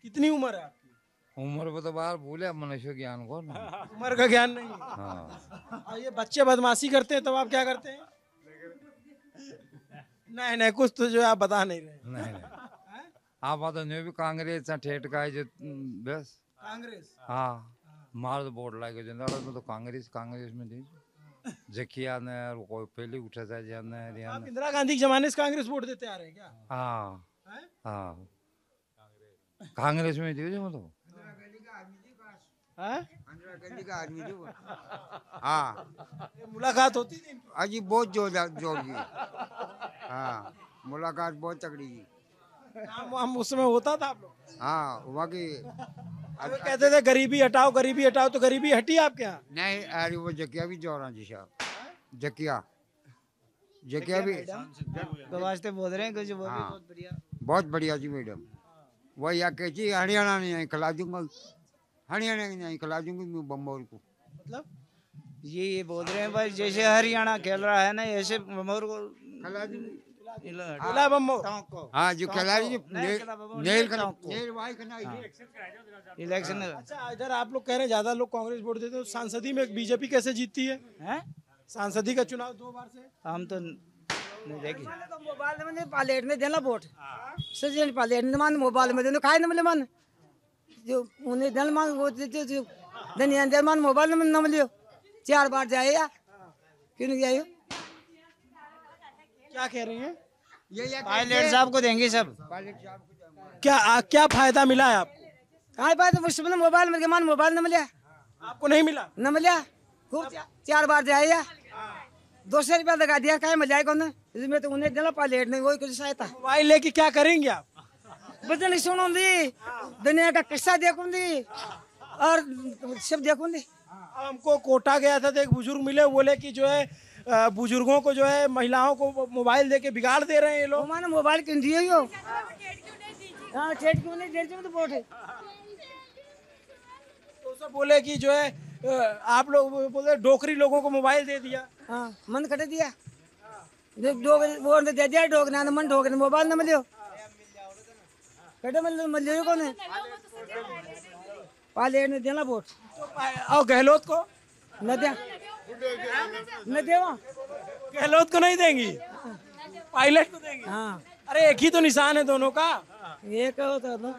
कितनी उम्र है आपकी? उम्र पे तो बाहर भूले मनुष्य ज्ञान को ना। उम्र का ज्ञान नहीं है। हाँ। और ये बच्चे बदमाशी करते हैं तब आप क्या करते हैं? नहीं कुछ तो जो आप बता नहीं रहे। नहीं आप तो नहीं भी कांग्रेस ठेठ का है जो बस कांग्रेस। हाँ मार तो बोर्ड लाके जिंदा में तो कांग्रेस में दी जकिया ने कोई पहले उठा था जाना है। आप इंदिरा गांधी के जमाने से कांग्रेस वोट देते आ रहे हैं क्या? हाँ हाँ कांग्रेस में दी जो मतलब आदमी जो हाँ मुलाकात होती थी अजी बहुत जोर जी। हाँ मुलाकात बहुत तगड़ी जी। हम उस समय होता था आप लोग? हाँ वहाँ की कहते थे गरीबी हटाओ तो गरीबी हटी आपके यहाँ? नहीं अरे वो जकिया भी जोर जी साहब, जकिया भी वास्ते बोल रहे हैं कुछ वो भी बहुत बढ़िया। बहुत बढ़िया जी मैडम। वही या कहती हरियाणा नहीं खिला दूंगा, हरियाणा नहीं खिला दूंगी मैं बम्बौर को। मतलब ये बोल रहे हैं भाई जैसे हरियाणा खेल रहा है ना ऐसे बम्बौर को खिला दूंगी। हाँ जो खिला इलेक्शन। अच्छा इधर आप लोग कह रहे हैं ज्यादा लोग कांग्रेस वोट देते हैं, तो सांसदी में बीजेपी कैसे जीतती है? सांसदी का चुनाव 2 बार से हम तो नहीं देखी। मोबाइल में पालेट ने देना वोट सजन पालेट ने मान मोबाइल में देना खाए न मिले मन जो उन्हें दल मान वो जो दुनिया दल मान मोबाइल में न मिलियो 4 बार जाए या क्यों नहीं जाइयो? क्या कह रही हैं? पायलट साहब को देंगे सब। क्या फायदा मिला है आपको? कहाँ फायदा मुझसे मोबाइल में मान मोबाइल न मिला आपको? नहीं मिला? न मिला खूब 4 बार जाए या 200 रुपया लगा दिया कहीं मिल जाएगा ना इसमें तो उन्हें देना पायलट नहीं वही कुछ सहायता। मोबाइल लेके क्या करेंगे आप? बदल सुनूंगी दुनिया का किस्सा देखूंगी और सब देखूंगी। हमको कोटा गया था तो एक बुजुर्ग मिले, बोले कि जो है बुजुर्गों को जो है महिलाओं को मोबाइल दे के बिगाड़ दे रहे हैं ये लोग। मानो मोबाइल क्यों दिए हो? हाँ ठेठ क्यों नहीं देते तो वोट है। तो सब बोले कि जो है आप लोग बोले डोकरी लोगों को मोबाइल दे दिया। हाँ मन कट दिया वो दे दिया डोग ना मन डोग मोबाइल न मिलो कटे मिल जाए कौन है पाले ने देना वोट और गहलोत को न दे न देवा गहलोत को नहीं देंगी, पायलट को देंगी। हाँ अरे एक ही तो निशान है दोनों का, एक होता ना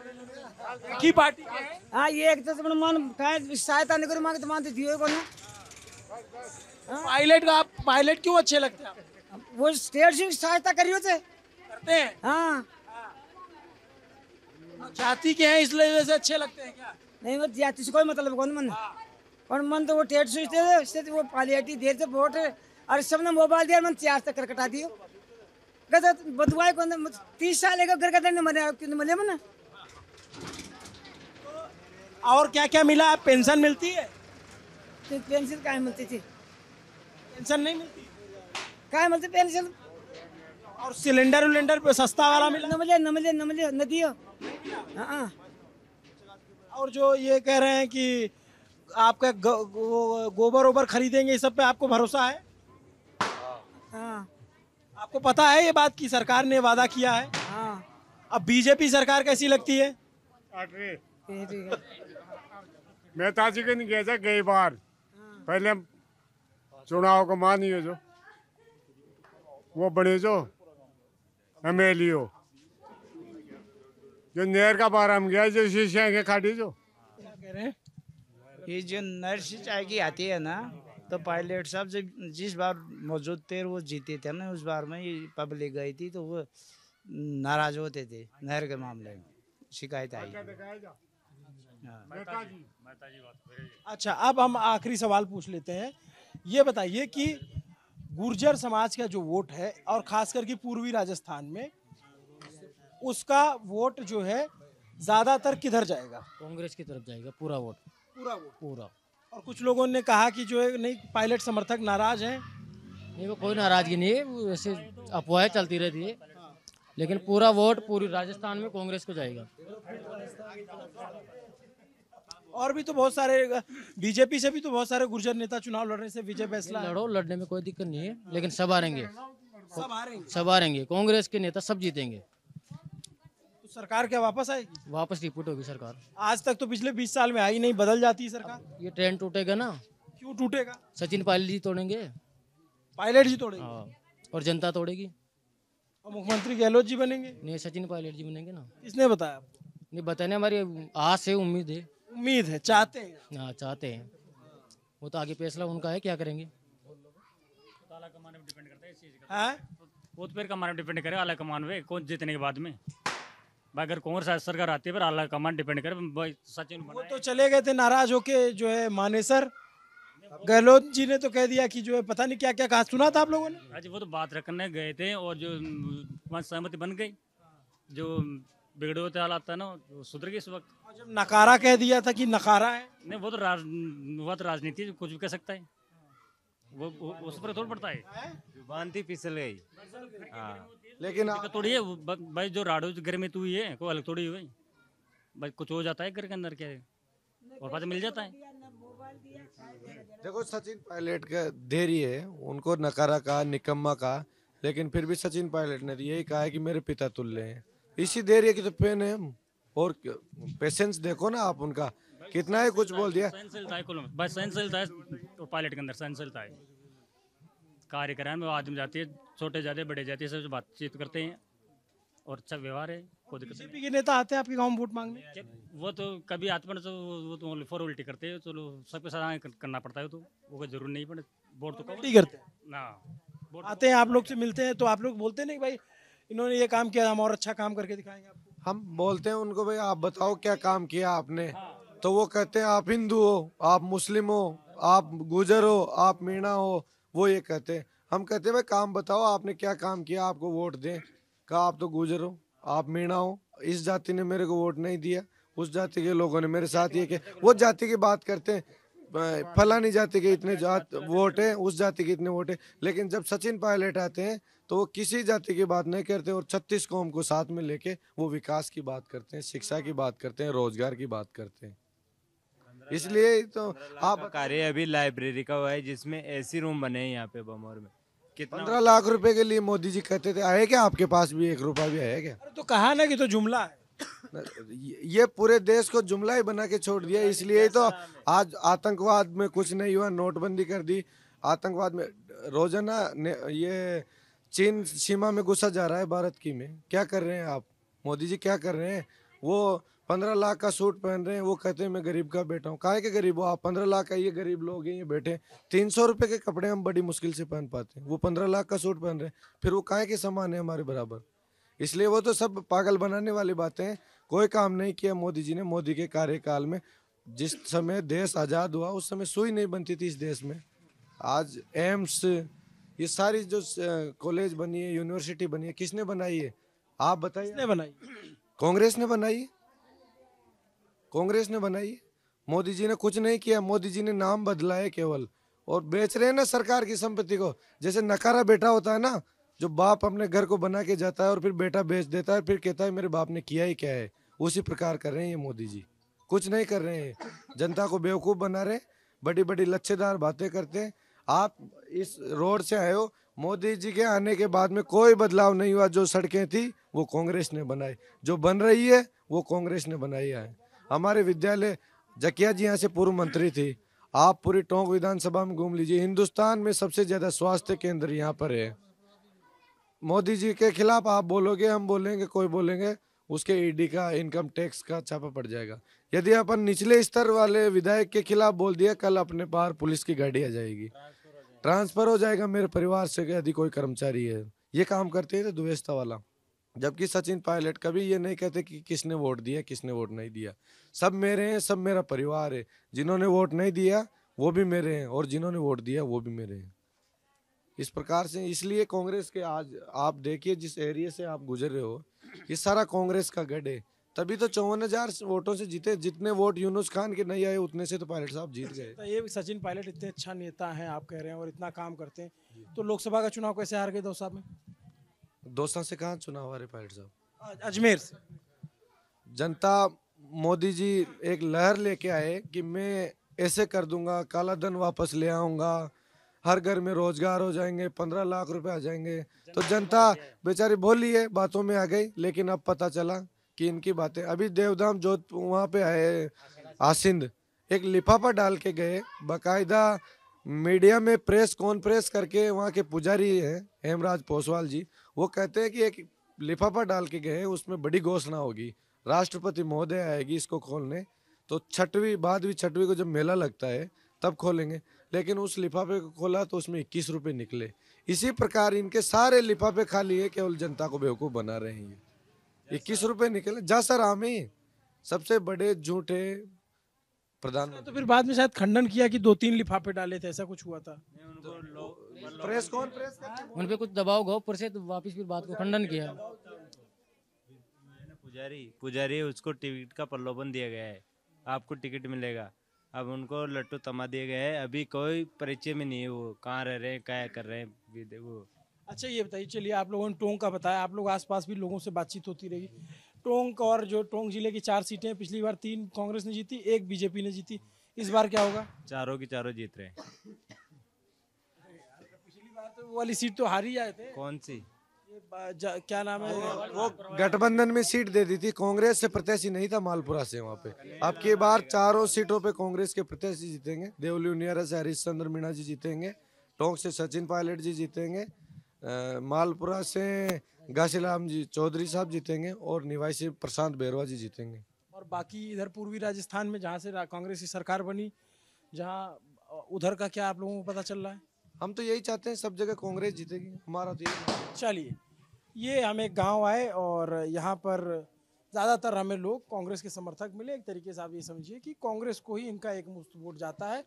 एक ही पार्टी है। हाँ ये एक तो मन सहायता नहीं करो मांगे तो मानते दियो कौन है? पायलट क्यों अच्छे लगते हैं? वो स्टेट से सहायता करियो थे करते हैं। हाँ जाति के हैं इसलिए वजह से अच्छे लगते हैं क्या? नहीं वो जाति से कोई मतलब कौन मन और मन तो वो टेट सोचते थे वो पालियाटी देर से वोट और सबने मोबाइल दिया मन 4 तक करकटा दियो गलत बदवाई को 30 साल लेकर घर का मले मन। और क्या क्या मिला? पेंशन मिलती है? पेंशन क्या मिलती थी? पेंशन नहीं मिलती? क्या मिलती पेंशन? और सिलेंडर पे सस्ता वाला मिला? न मिले न दियो। हाँ और जो ये कह रहे हैं कि आपका गोबर ओबर खरीदेंगे, इस सब पे आपको भरोसा है? हाँ आपको पता है ये बात की सरकार ने वादा किया है? हाँ। अब बीजेपी सरकार कैसी लगती है? मैं ताजी के नहीं गया था कई बार पहले चुनाव को मानियो जो वो बने जो एमएलए जो नेर का बार हम गया जो शीशे के खाड़ी जो क्या कह रहे हैं? ये जो नर सिंचाई की आती है ना तो पायलट साहब जब जिस बार मौजूद थे वो जीते थे ना, उस बार में ये पब्लिक गई थी तो वो नाराज होते थे नहर के मामले में, शिकायत आई। अच्छा, अब हम आखिरी सवाल पूछ लेते हैं। ये बताइए कि गुर्जर समाज का जो वोट है और खास करके पूर्वी राजस्थान में उसका वोट जो है ज्यादातर किधर जाएगा? कांग्रेस की तरफ जाएगा पूरा वोट। पूरा वोट? पूरा। और कुछ लोगों ने कहा कि जो है नहीं, पायलट समर्थक नाराज हैं। नहीं, वो कोई नाराजगी नहीं है, वो वैसे अफवाहें चलती रहती है, लेकिन पूरा वोट पूरी राजस्थान में कांग्रेस को जाएगा। और भी तो बहुत सारे, बीजेपी से भी तो बहुत सारे गुर्जर नेता चुनाव लड़ने से विजय फैसला है। लड़ो, लड़ने में कोई दिक्कत नहीं है, लेकिन सब हारेंगे। सब हारेंगे? सब हारेंगे, कांग्रेस के नेता सब जीतेंगे। तो सरकार क्या वापस आएगी? वापस रिपीट होगी सरकार। आज तक तो पिछले 20 साल में आई नहीं, बदल जाती है सरकार। ये ट्रेंड टूटेगा ना। क्यों टूटेगा? सचिन पायलट जी तोड़ेंगे। पायलट जी तोड़ेंगे? हाँ, और जनता तोड़ेगी। और मुख्यमंत्री गहलोत जी बनेंगे? नहीं, सचिन पायलट जी बनेंगे ना। किसने बताया आपको? नहीं, बताने हमारी आस है, उम्मीद है। उम्मीद है, चाहते हैं? हाँ, चाहते हैं। वो तो आगे फैसला उनका है, क्या करेंगे। हाँ? वो तो फिर कमान डिपेंड करे, आला कमान में कौन जीतने के बाद में। अगर कांग्रेस सरकार आती है फिर आला कमान डिपेंड करे। सचिन वो तो चले गए थे नाराज होके जो है मानेसर। गहलोत जी ने तो कह दिया कि जो है पता नहीं क्या क्या कहा, सुना था आप लोगों ने? आज वो तो बात रखने गए थे और जो वहाँ सहमति बन गई, जो बिगड़े होते हालात था ना वो सुधर गई इस वक्त। जब नकारा कह दिया था कि नकारा है, नहीं वो तो राजनीति कुछ भी कह सकता है, वो उस पर थोड़ा पड़ता है। जुबान थी फिसल गई। हाँ, लेकिन थोड़ी है भाई, जो राडो गर्मी तू ही है, कोई अलग थोड़ी हुई भाई, कुछ हो जाता है घर के अंदर क्या है और पता मिल जाता है। देखो सचिन पायलट का धैर्य है, उनको नकारा कहा, निकम्मा कहा, लेकिन फिर भी सचिन पायलट ने यही कहा है कि मेरे पिता तुल्य हैं। इसी धैर्य की तो पेन है हम। और पेशेंस देखो ना आप उनका, कितना ही कुछ बोल दिया। सहनशीलता है तो पायलट के अंदर सहनशीलता है। कार्यक्रम में आदमी जाती है, छोटे जाते बड़े जाते सब बातचीत करते हैं और अच्छा व्यवहार है। बीजेपी के नेता आते हैं आपके गांव में वोट मांगने? वो तो कभी आते हैं तो वो तो फॉर्मेलिटी करते हैं, चलो सबके साथ करना पड़ता है, तो वो कोई जरूरी नहीं पड़े। वोट तो करते हैं ना, आते हैं आप लोग से मिलते हैं तो आप लोग बोलते नहीं भाई इन्होंने ये काम किया, हम और अच्छा काम करके दिखाएंगे आपको? हम बोलते हैं उनको भाई आप बताओ क्या काम किया आपने, तो वो कहते हैं आप हिंदू हो, आप मुस्लिम हो, आप गुजर हो, आप मीणा हो, वो ये कहते हैं। हम कहते हैं भाई काम बताओ आपने क्या काम किया, आपको वोट दें। कहा आप तो गुजर हो, आप मीणा हो, इस जाति ने मेरे को वोट नहीं दिया, उस जाति के लोगों ने मेरे साथ ये किया। वो जाति की बात करते हैं, फलानी जाति के इतने वोट है, उस जाति के इतने वोट है, लेकिन जब सचिन पायलट आते हैं तो वो किसी जाति की बात नहीं करते और 36 कौम को साथ में लेके वो विकास की बात करते हैं, शिक्षा की बात करते हैं, रोजगार की बात करते हैं। इसलिए तो आप कार्य अभी लाइब्रेरी का हुआ है जिसमें एसी रूम बने हैं यहाँ पे बमौर में। 15 लाख रुपए के लिए मोदी जी कहते थे, आए क्या आपके पास भी 1 रुपया भी आया क्या? तो कहा ना कि तो जुमला है। ये पूरे देश को जुमला ही बना के छोड़ दिया। इसलिए तो आज आतंकवाद में कुछ नहीं हुआ, नोटबंदी कर दी। आतंकवाद में रोजाना ये चीन सीमा में घुसा जा रहा है भारत की में। क्या कर रहे हैं आप? मोदी जी क्या कर रहे हैं? वो 15 लाख का सूट पहन रहे हैं, वो कहते हैं मैं गरीब का बेटा हूँ। काहे के गरीब हो आप? 15 लाख का ये गरीब लोग हैं, ये बैठे 300 रुपए के कपड़े हम बड़ी मुश्किल से पहन पाते हैं, वो 15 लाख का सूट पहन रहे हैं, फिर वो काहे के समान है हमारे बराबर। इसलिए वो तो सब पागल बनाने वाली बातें हैं। कोई काम नहीं किया मोदी जी ने। मोदी के कार्यकाल में जिस समय देश आज़ाद हुआ उस समय सुई नहीं बनती थी इस देश में। आज एम्स, ये सारी जो कॉलेज बनी है, यूनिवर्सिटी बनी है, किसने बनाई है? आप बताइए। किसने बनाई? कांग्रेस ने बनाई है, कांग्रेस ने बनाई है। मोदी जी ने कुछ नहीं किया। मोदी जी ने नाम बदला है केवल, और बेच रहे हैं ना सरकार की संपत्ति को। जैसे नकारा बेटा होता है ना, जो बाप अपने घर को बना के जाता है और फिर बेटा बेच देता है, फिर कहता है मेरे बाप ने किया ही क्या है। उसी प्रकार कर रहे हैं ये मोदी जी, कुछ नहीं कर रहे हैं, जनता को बेवकूफ़ बना रहे, बड़ी बड़ी लच्छेदार बातें करते हैं। आप इस रोड से आए हो, मोदी जी के आने के बाद में कोई बदलाव नहीं हुआ। जो सड़कें थी वो कांग्रेस ने बनाई, जो बन रही है वो कांग्रेस ने बनाई है। हमारे विद्यालय, जकिया जी यहाँ से पूर्व मंत्री थी, आप पूरी टोंक विधानसभा में घूम लीजिए, हिंदुस्तान में सबसे ज्यादा स्वास्थ्य केंद्र यहाँ पर है। मोदी जी के खिलाफ आप बोलोगे, हम बोलेंगे, कोई बोलेंगे, उसके ईडी का, इनकम टैक्स का छापा पड़ जाएगा। यदि अपन निचले स्तर वाले विधायक के खिलाफ बोल दिया, कल अपने पार पुलिस की गाड़ी आ जाएगी, ट्रांसफर हो जाएगा मेरे परिवार से यदि कोई कर्मचारी है। ये काम करते हैं तो द्वेषता वाला। जबकि सचिन पायलट कभी ये नहीं कहते कि किसने वोट दिया किसने वोट नहीं दिया। सब मेरे हैं, सब मेरा परिवार है। जिन्होंने वोट नहीं दिया वो भी मेरे हैं और जिन्होंने वोट दिया वो भी मेरे हैं। इस प्रकार से इसलिए कांग्रेस के आज आप देखिए जिस एरिया से आप गुजर रहे हो, ये सारा कांग्रेस का गढ़ है। तभी तो 54,000 वोटों से जीते। जितने वोट यूनुस खान के नहीं आए उतने से तो पायलट साहब जीत गए। तो ये सचिन पायलट इतने अच्छा नेता हैं आप कह रहे हैं और इतना काम करते हैं, तो लोकसभा का चुनाव कैसे हार गए दौसा में? दौसा से कहाँ चुनाव आ रहे पायलट साहब? अजमेर से। जनता, मोदी जी एक लहर लेके आए कि मैं ऐसे कर दूंगा, काला धन वापस ले आऊंगा, हर घर में रोजगार हो जाएंगे, 15 लाख रुपए आ जाएंगे। तो जनता बेचारी बोली है, बातों में आ गई। लेकिन अब पता चला कि इनकी बातें, अभी देवधाम जोधपुर वहाँ पे आए आसिंद, एक लिफाफा डाल के गए, बाकायदा मीडिया में प्रेस कॉन्फ्रेंस करके वहाँ के पुजारी हैं हेमराज पोसवाल जी, वो कहते हैं कि एक लिफाफा डाल के गए, उसमें बड़ी घोषणा होगी, राष्ट्रपति महोदय आएगी इसको खोलने, तो 6वीं को जब मेला लगता है तब खोलेंगे। लेकिन उस लिफाफे को खोला तो उसमें 21 रुपये निकले। इसी प्रकार इनके सारे लिफाफे खाली है, केवल जनता को बेवकूफ़ बना रहे हैं। 21 रुपये निकले। जासराम ही सबसे बड़े झूठे प्रधानमंत्री। तो फिर बाद में शायद खंडन किया कि 2-3 लिफाफे डाले थे, ऐसा कुछ हुआ था। प्रेस कॉन्फ्रेंस उन पे कुछ दबाव गो ऊपर से, तो वापस फिर बात को खंडन किया। पुजारी उसको टिकट का प्रलोभन दिया गया है, आपको टिकट मिलेगा। अब उनको लट्टू तमा दिए गए हैं, अभी कोई परिचय में नहीं है वो कहाँ रह रहे हैं, क्या कर रहे हैं वो। अच्छा ये बताइए, चलिए आप लोगों ने टोंक का बताया, आप लोग आसपास भी लोगों से बातचीत होती रहेगी। टोंक और जो टोंक जिले की 4 सीटें, पिछली बार 3 कांग्रेस ने जीती, 1 बीजेपी ने जीती, इस बार क्या होगा? चारों की चारों जीत रहे हैं। पिछली बार तो वो वाली सीट तो हार ही आए थे। कौन सी? क्या नाम है वो गठबंधन में सीट दे दी थी, कांग्रेस से प्रत्याशी नहीं था मालपुरा से वहाँ पे। अब की बार 4 सीटों पे कांग्रेस के प्रत्याशी जीतेंगे। देवली नियारा से हरीशचंद्र मीणा जी जीतेंगे, टोंक से सचिन पायलट जी जीतेंगे, मालपुरा से घासीराम जी चौधरी साहब जीतेंगे और निवाई से प्रशांत बैरवा जी जीतेंगे। और बाकी इधर पूर्वी राजस्थान में जहाँ से कांग्रेस की सरकार बनी, जहाँ उधर का क्या आप लोगों को पता चल रहा है? हम तो यही चाहते हैं सब जगह कांग्रेस जीतेगी, हमारा तो यही। चलिए, ये हम एक गांव आए और यहाँ पर ज़्यादातर हमें लोग कांग्रेस के समर्थक मिले। एक तरीके से आप ये समझिए कि कांग्रेस को ही इनका एक मुश्त वोट जाता है।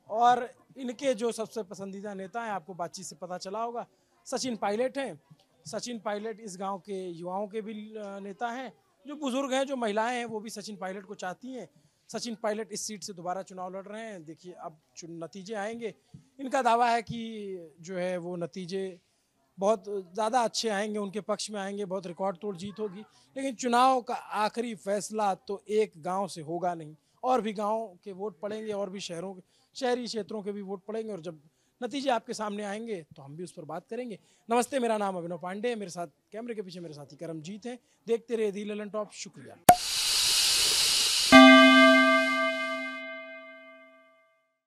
और इनके जो सबसे पसंदीदा नेता हैं, आपको बातचीत से पता चला होगा, सचिन पायलट हैं। सचिन पायलट इस गांव के युवाओं के भी नेता हैं। जो बुजुर्ग हैं, जो महिलाएं हैं, वो भी सचिन पायलट को चाहती हैं। सचिन पायलट इस सीट से दोबारा चुनाव लड़ रहे हैं। देखिए अब नतीजे आएंगे। इनका दावा है कि जो है वो नतीजे बहुत ज़्यादा अच्छे आएंगे, उनके पक्ष में आएंगे, बहुत रिकॉर्ड तोड़ जीत होगी। लेकिन चुनाव का आखिरी फैसला तो एक गांव से होगा नहीं, और भी गांव के वोट पड़ेंगे, और भी शहरी क्षेत्रों के भी वोट पड़ेंगे। और जब नतीजे आपके सामने आएंगे तो हम भी उस पर बात करेंगे। नमस्ते, मेरा नाम अभिनव पांडे है, मेरे साथ कैमरे के पीछे मेरे साथी करमजीत हैं। देखते रहिए दी ललन टॉप। शुक्रिया।